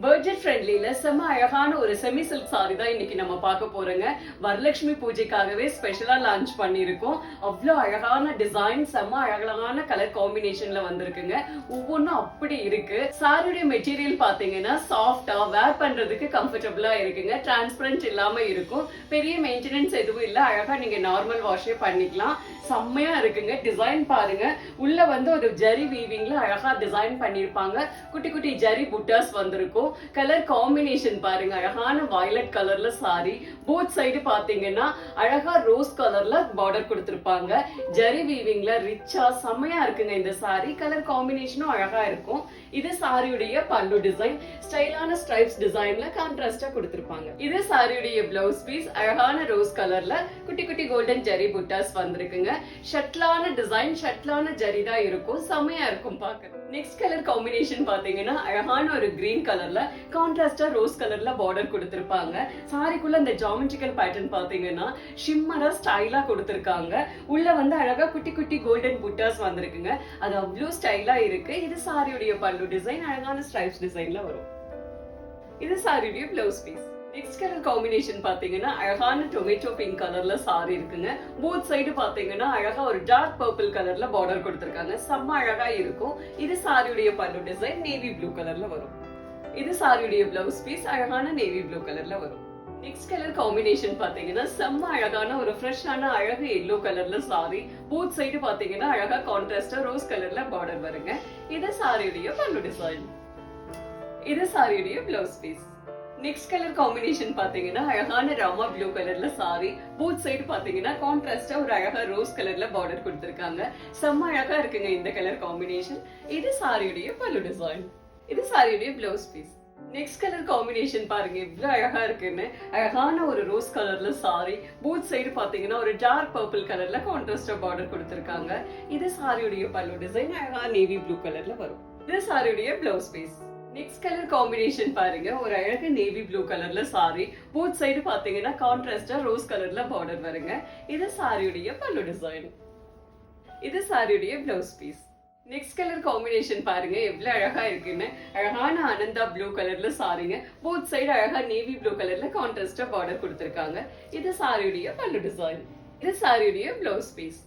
Budget ஃப்ரெண்ட்லில செம்ம அழகான ஒரு செமி சில்க் சாரி தான் இன்னைக்கு நம்ம பார்க்க போறோங்க. வரலட்சுமி பூஜைக்காகவே ஸ்பெஷலா லான்ச் பண்ணியிருக்கோம். அவ்வளோ அழகான டிசைன், செம்ம அழகான கலர் காம்பினேஷன்ல வந்திருக்குங்க. ஒவ்வொன்றும் அப்படி இருக்கு. சாரியுடைய மெட்டீரியல் பாத்தீங்கன்னா சாஃப்டா, வேர் பண்றதுக்கு கம்ஃபர்டபுளா இருக்குங்க. டிரான்ஸ்பரண்ட் இல்லாம இருக்கும். பெரிய மெயின்டெனன்ஸ் எதுவும் இல்ல. அழகா நீங்க நார்மல் வாஷே பண்ணிக்கலாம். செம்மையா இருக்குங்க. டிசைன் பாருங்க. உள்ள வந்து ஒரு ஜரி வீவிங்ல அழகா டிசைன் பண்ணிருப்பாங்க. குட்டி குட்டி ஜரி புட்டாஸ் வந்திருக்கும். கலர் காம்பினேஷன் பாருங்க. அழகான வயலட் கலர்ல சாரி. போத் சைடு பாத்தீங்கன்னா அழகா ரோஸ் கலர்ல பார்டர் கொடுத்திருப்பாங்க. ஜரி வீவிங்ல ரிச்சா செம்மையா இருக்குங்க இந்த சாரி. கலர் காம்பினேஷனும் அழகா இருக்கும். இது சாரியுடைய பல்லு டிசைன். ஸ்டைலான ஸ்ட்ரைப்ஸ் டிசைன்ல கான்ட்ராஸ்டா கொடுத்திருப்பாங்க. இது சாரியுடைய பிளவுஸ் பீஸ். அழகான ரோஸ் கலர்ல குட்டி குட்டி கோல்டன் ஜரி புட்டாஸ் வந்திருக்குங்க. ஷட்லான டிசைன், ஷட்லான ஜரி தான் இருக்கும். செம்மையா இருக்கும் பார்க்க. நெக்ஸ்ட் கலர் காம்பினேஷன் பாத்தீங்கன்னா அழகான ஒரு கிரீன் கலர்ல கான்ட்ராஸ்டா ரோஸ் கலர்ல பார்டர் கொடுத்திருப்பாங்க. சாரிக்குள்ள இந்த ஜியோமெட்ரிக்கல் பேட்டர்ன் பாத்தீங்கன்னா ஷிம்மரா ஸ்டைலா கொடுத்திருக்காங்க. உள்ள வந்து அழகா குட்டி குட்டி கோல்டன் புட்டாஸ் வந்திருக்குங்க. அது அவ்வளவு ஸ்டைலா இருக்கு. இது சாரியுடைய பல்லு டிசைன். அழகான ஸ்ட்ரைப்ஸ் டிசைன்ல வரும். இது சாரியுடைய blouse piece. Next colour combination பாத்தீங்கன்னா அழகான டொமேட்டோ பிங்க் கலர்ல சாரி இருக்குங்க. போத் சைடு பாத்தீங்கன்னா அழகா ஒரு டார்க் பர்பிள் கலர்ல பார்டர் கொடுத்திருக்காங்க. செம்ம அழகா இருக்கும். இது சாரியுடைய பல்லு டிசைன். நேவி ப்ளூ கலர்ல வரும். இது சாரியுடைய பிளவுஸ் பீஸ். அழகான நேவி ப்ளூ கலர்ல வரும். நெக்ஸ்ட் கலர் காம்பினேஷன் பாத்தீங்கன்னா செம்ம அழகான ஒரு ஃப்ரெஷ்ஷான அழகு எல்லோ கலர்ல சாரி. போத் சைடு பாத்தீங்கன்னா அழகா கான்ட்ராஸ்டா ரோஸ் கலர்ல பார்டர் வருங்க. இது சாரியுடைய பல்லு டிசைன். இது சாரியுடைய blouse piece. Next colour combination பாத்தீங்கன்னா அழகான ராமா ப்ளூ கலர்ல சாரி. போத் சைடு பாத்தீங்கன்னா கான்ட்ராஸ்டா ஒரு அழகா ரோஸ் கலர்ல பார்டர் கொடுத்திருக்காங்க. செம்ம அழகா இருக்குங்க இந்த கலர் காம்பினேஷன். இது சாரியுடைய பல்லு டிசைன். இது சாரியுடைய blouse piece. Next colour combination பாருங்க இவ்வளவு அழகா இருக்குன்னு. அழகான ஒரு ரோஸ் கலர்ல சாரி. போத் சைடு பாத்தீங்கன்னா ஒரு டார்க் பர்பிள் கலர்ல கான்ட்ராஸ்டா பார்டர் கொடுத்திருக்காங்க. இது சாரியுடைய பல்லு டிசைன். அழகா நேவி ப்ளூ கலர்ல வரும். இது சாரியுடைய blouse piece. Next colour combination பாருங்க ஒரு அழகு நேவி ப்ளூ கலர்ல சாரி. போத் சைடு பாத்தீங்கன்னா கான்ட்ராஸ்டா ரோஸ் கலர்ல பார்டர் வருங்க. இது சாரியுடைய பல்லு டிசைன். இது சாரியுடைய blouse piece. Next colour combination பாருங்க எவ்வளவு அழகா இருக்குன்னு. அழகான ஆனந்தா ப்ளூ கலர்ல சாரிங்க. போத் சைடு அழகா நேவி ப்ளூ கலர்ல கான்ட்ராஸ்டா பார்டர் கொடுத்திருக்காங்க. இது சாரியுடைய பல்லு டிசைன். இது சாரியுடைய பிளவுஸ் பீஸ்.